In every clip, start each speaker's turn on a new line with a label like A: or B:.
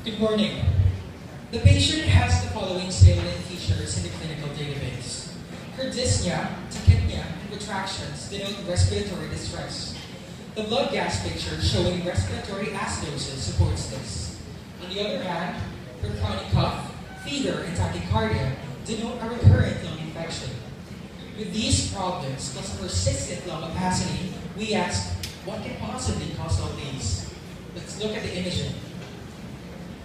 A: Good morning. The patient has the following salient features in the clinical database. Her dyspnea, tachypnea, and retractions denote respiratory distress. The blood gas picture showing respiratory acidosis supports this. On the other hand, her chronic cough, fever, and tachycardia denote a recurrent lung infection. With these problems plus a persistent lung opacity, we ask, what can possibly cause all these? Let's look at the imaging.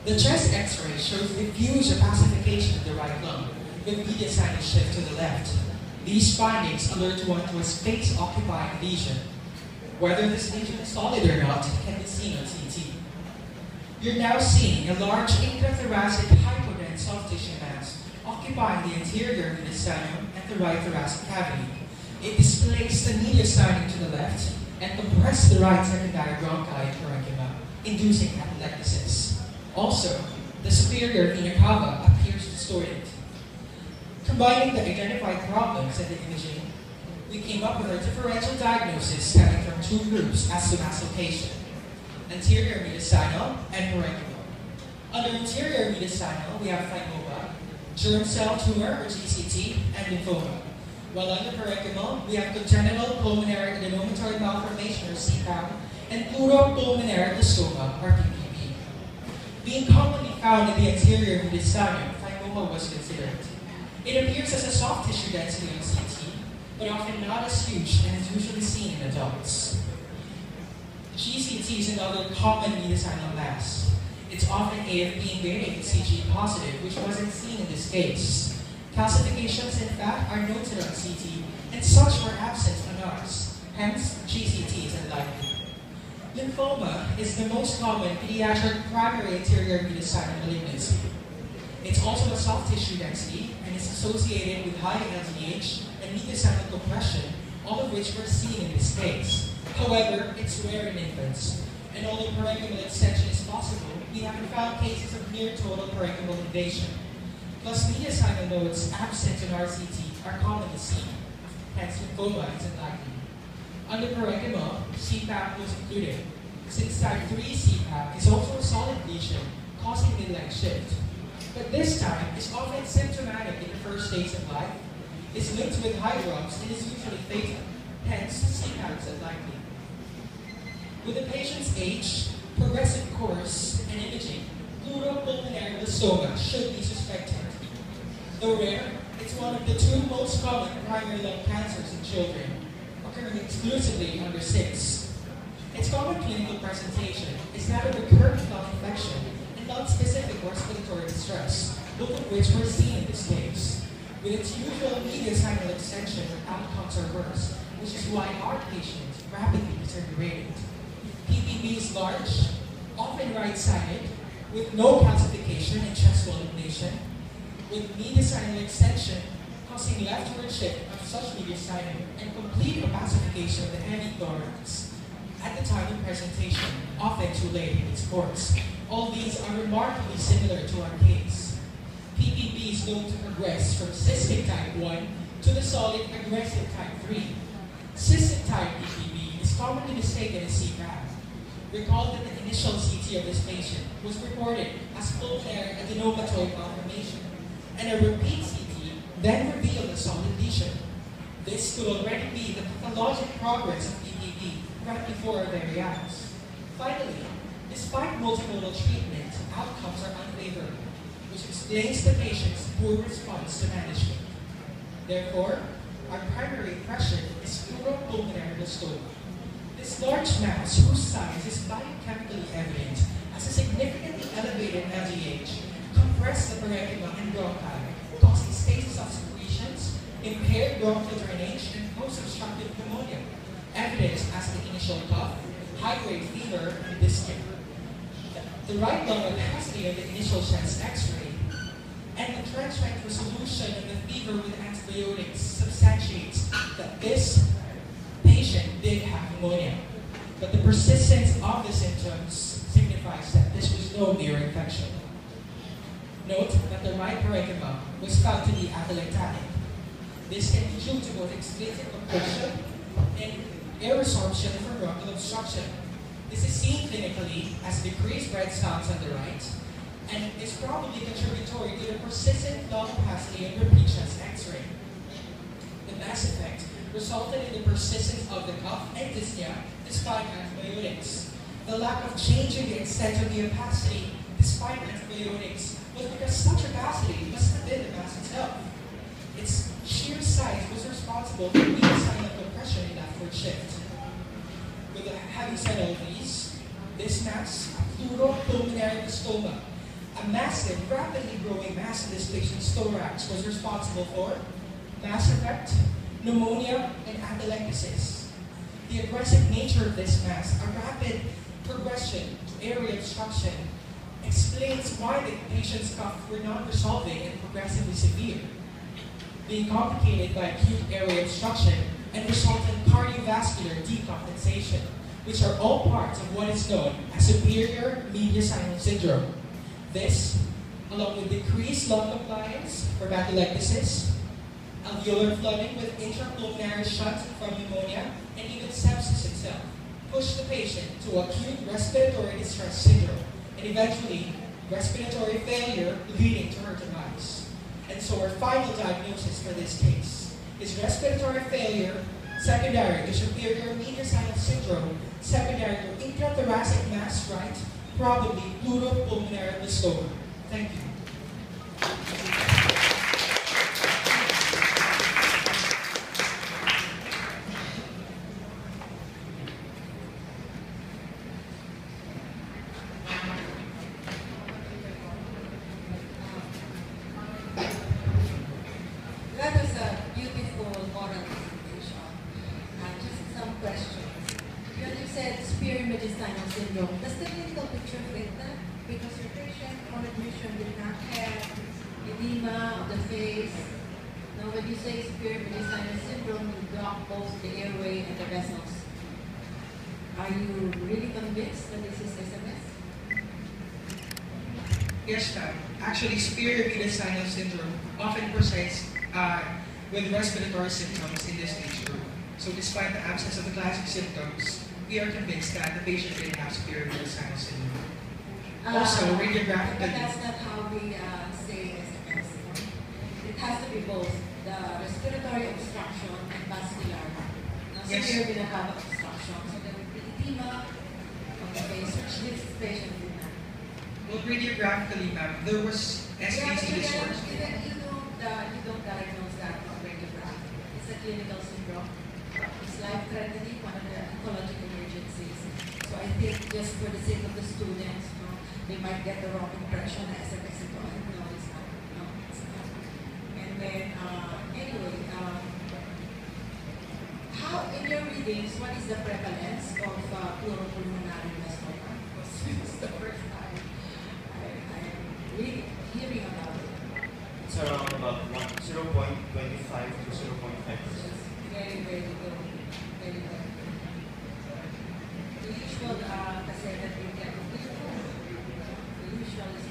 A: The chest X-ray shows diffuse opacification of the right lung, with medial sinus shift to the left. These findings alert one to a space-occupying lesion. Whether this lesion is solid or not can be seen on CT. You're now seeing a large intrathoracic hypodense soft tissue mass occupying the anterior mediastinum and the right thoracic cavity. It displaced the mediastinum to the left and compressed the right secondary bronchi and parenchyma, inducing atelectasis. Also, the superior vena cava appears distorted. Combining the identified problems and the imaging, we came up with a differential diagnosis stemming from two groups as to mass location: anterior mediastinal and parenchymal. Under anterior mediastinal, we have thymoma, germ cell tumor or GCT, and lymphoma. While under parenchymal, we have congenital pulmonary adenomatoid malformation or CPAM and pleuropulmonary blastoma or PPB. Being commonly found in the anterior mediastinum, thymoma was considered. It appears as a soft tissue density on CT, but often not as huge and is usually seen in adults. GCT is another common mediastinal mass. It's often AFP and beta CG positive, which wasn't seen in this case. Calcifications, in fact, are noted on CT, and such were absent on ours. Hence, GCT is unlikely. Lymphoma is the most common pediatric primary anterior mediastinal malignancy. It's also a soft tissue density and is associated with high LDH and mediastinal compression, all of which were seen in this case. However, it's rare in infants, and although parenchymal extension is possible, we haven't found cases of near total parenchymal invasion. Plus, mediastinal nodes absent in RCT are commonly seen. Hence, lymphoma is unlikely. Under parenchymal, CPAP was included, since type 3 CPAP is also a solid lesion causing midline shift. But this time is often symptomatic in the first days of life, is linked with hydrops, and is usually fatal. Hence, CPAP is unlikely. With the patient's age, progressive course, and imaging, pleuropulmonary blastoma should be suspected. Though rare, it's one of the two most common primary lung cancers in children, occurring exclusively under 6. Its common clinical presentation is that of recurrent lung infection and lung-specific respiratory distress, both of which were seen in this case. With its usual mediastinal extension, outcomes are worse, which is why our patient rapidly deteriorated. PPB is large, often right-sided, with no calcification and chest wall ablation, with mediastinal extension causing leftward shift of such mediastinum and complete opacification of the heavy thorax. At the time of presentation, often too late in its course, all these are remarkably similar to our case. PPB is known to progress from cystic type 1 to the solid aggressive type 3. Cystic type PPB is commonly mistaken as CPAP. Recall that the initial CT of this patient was reported as pulmonary adenomatoid malformation, and a repeat CT then revealed a solid lesion. This could already be the pathologic progress of PPB right before our very eyes. Finally, despite multimodal treatment, outcomes are unfavorable, which explains the patient's poor response to management. Therefore, our primary impression is pleuropulmonary blastoma. This large mass, whose size is biochemically evident as a significantly elevated LDH, compressed the parenchyma and bronchi, causing stasis of secretions, impaired bronchial drainage, and post-obstructive pneumonia, evidenced as the initial cough, high-grade fever, and dyspnea. The right lung opacity of the initial chest X-ray and the transient resolution of the fever with antibiotics substantiates that this patient did have pneumonia, but the persistence of the symptoms signifies that this was no mere infection. Note that the right parenchyma was found to be atelectatic. This can be due to both extrinsic compression and air resorption from bronchial obstruction. This is seen clinically as decreased red sounds on the right and is probably contributory to the persistent lung opacity and repeat chest X-ray. The mass effect resulted in the persistence of the cough and dyspnea despite antibiotics. The lack of change in the extent of the opacity despite antibiotics was because such opacity must have been the mass itself. Its sheer size was responsible for the sign of compression in that foot shift. Having said all these, this mass, a pleuropulmonary blastoma, a massive, rapidly growing mass in this patient's thorax, was responsible for mass effect, pneumonia, and atelectasis. The aggressive nature of this mass, a rapid progression to airway obstruction, explains why the patient's cough were not resolving and progressively severe, being complicated by acute airway obstruction and resultant cardiovascular decompensation, which are all parts of what is known as superior mediastinal syndrome. This, along with decreased lung compliance for atelectasis, alveolar flooding with intrapulmonary shunt from pneumonia, and even sepsis itself, pushed the patient to acute respiratory distress syndrome, and eventually respiratory failure leading to her demise. And so our final diagnosis for this case is respiratory failure secondary to superior mediastinal syndrome, secondary to intrathoracic mass, right? Probably pleuropulmonary blastoma. Thank you.
B: That was a beautiful oral presentation. Just some questions. You said superior mediastinal syndrome. Does the clinical picture fit that? Because your patient on admission did not have edema of the face. Now, when you say superior mediastinal syndrome, you block both the airway and the vessels. Are you really convinced that this is SMS?
A: Yes, ma'am. Actually, superior mediastinal syndrome often presents with respiratory symptoms in this age group. So despite the absence of the classic symptoms, we are convinced that the patient didn't have superior mediastinal syndrome. Also, radiographically...
B: But that's not how we say SMS. It has to be both the respiratory obstruction and vascular. Now,
A: Yes.
B: severe will have obstruction. So there will be edema of the face, which this patient did not.
A: Well, radiographically, ma'am, there was SPC disorder.
B: You don't diagnose that on radiograph. It's a clinical syndrome. It's life-threatening, one of the ecologic emergencies. So I think just for the sake of the students, they might get the wrong impression as a Mexico. No, it's not. No, it's not. And then, anyway, how, in your readings, what is the prevalence of pleuropulmonary blastoma? This is the first time I'm really hearing about it.
C: It's around about 0.25 to 0.5%.
B: Very, very good. Very good. The usual kasi that we get the usual is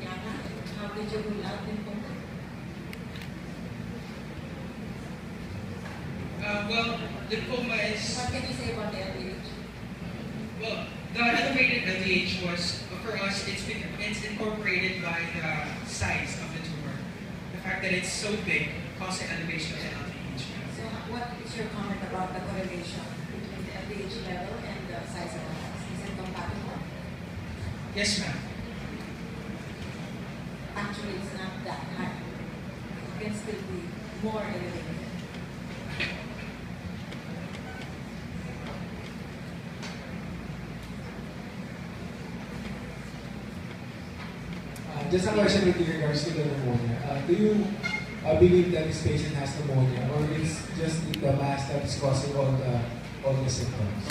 B: Yana, how did you rule out lymphoma?
A: Well, lymphoma is...
B: What can you say about the LDH?
A: Well, the elevated LDH was, for us, it's incorporated by the size of the tumor. The fact that it's so big caused the elevation of the LDH.
B: So what is your comment about the correlation between the LDH level and the size of the house? Is it compatible?
A: Yes, ma'am.
B: Actually, it's not that high. It can still be more elevated.
D: Just a question with regards to the pneumonia. Do you believe that this patient has pneumonia, or it's just the mass that is causing all the symptoms?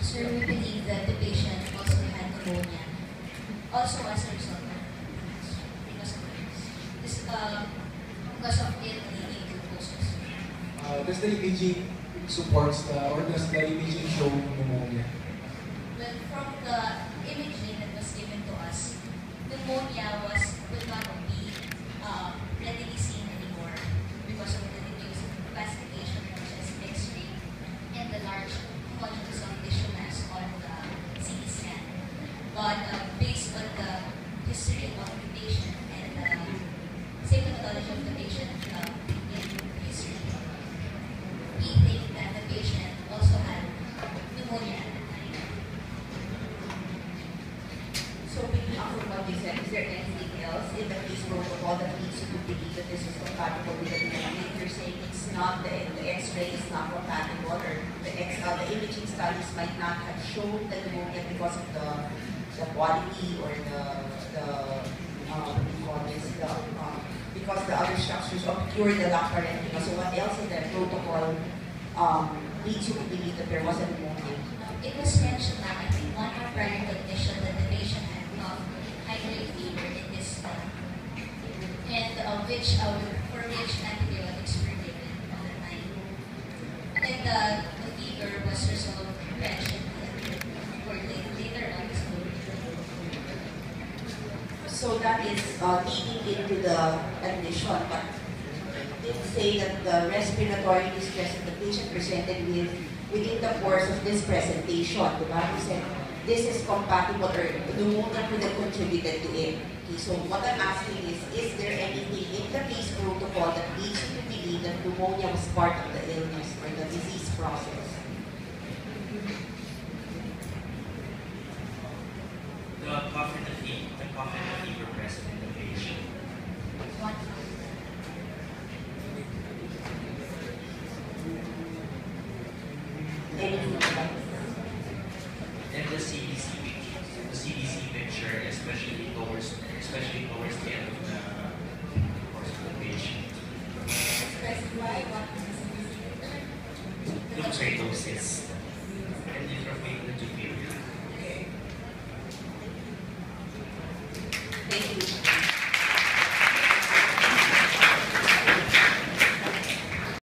E: Sir, we believe that the patient also had pneumonia, also as a result of because of this, because of it leading to post-exposure.
D: Does the imaging supports or does the imaging show pneumonia?
E: Well, from the imaging that was given to us, pneumonia will not be readily seen anymore because of the reduced classification such as X-ray and the large homogeneous of tissue mass on
F: not, the X-ray is not compatible, or the imaging studies might not have shown the pneumonia because of the quality or what do you call this, because the other structures obscure the lung parenchyma. So what else in the protocol leads you to believe that there was a pneumonia?
E: It was mentioned that I think one more prior condition that the patient had high-grade fever in this study, and for which antibiotics were given at the time. And the fever was resolved eventually or later on.
F: So that is leading into the admission, but it did say that the respiratory distress that the patient presented with within the course of this presentation, diba? He said this is compatible, or pneumonia could have contributed to it. Okay, so what I'm asking is there anything in the case protocol that leads you to believe that pneumonia was part of the illness or the disease process?
C: The cough and the fever present in the patient.
F: Anything about
C: And the CDC picture, especially towards the end of the course of the patient.
B: Specify what
C: Leukocytosis and inflammatory.
F: Thank you.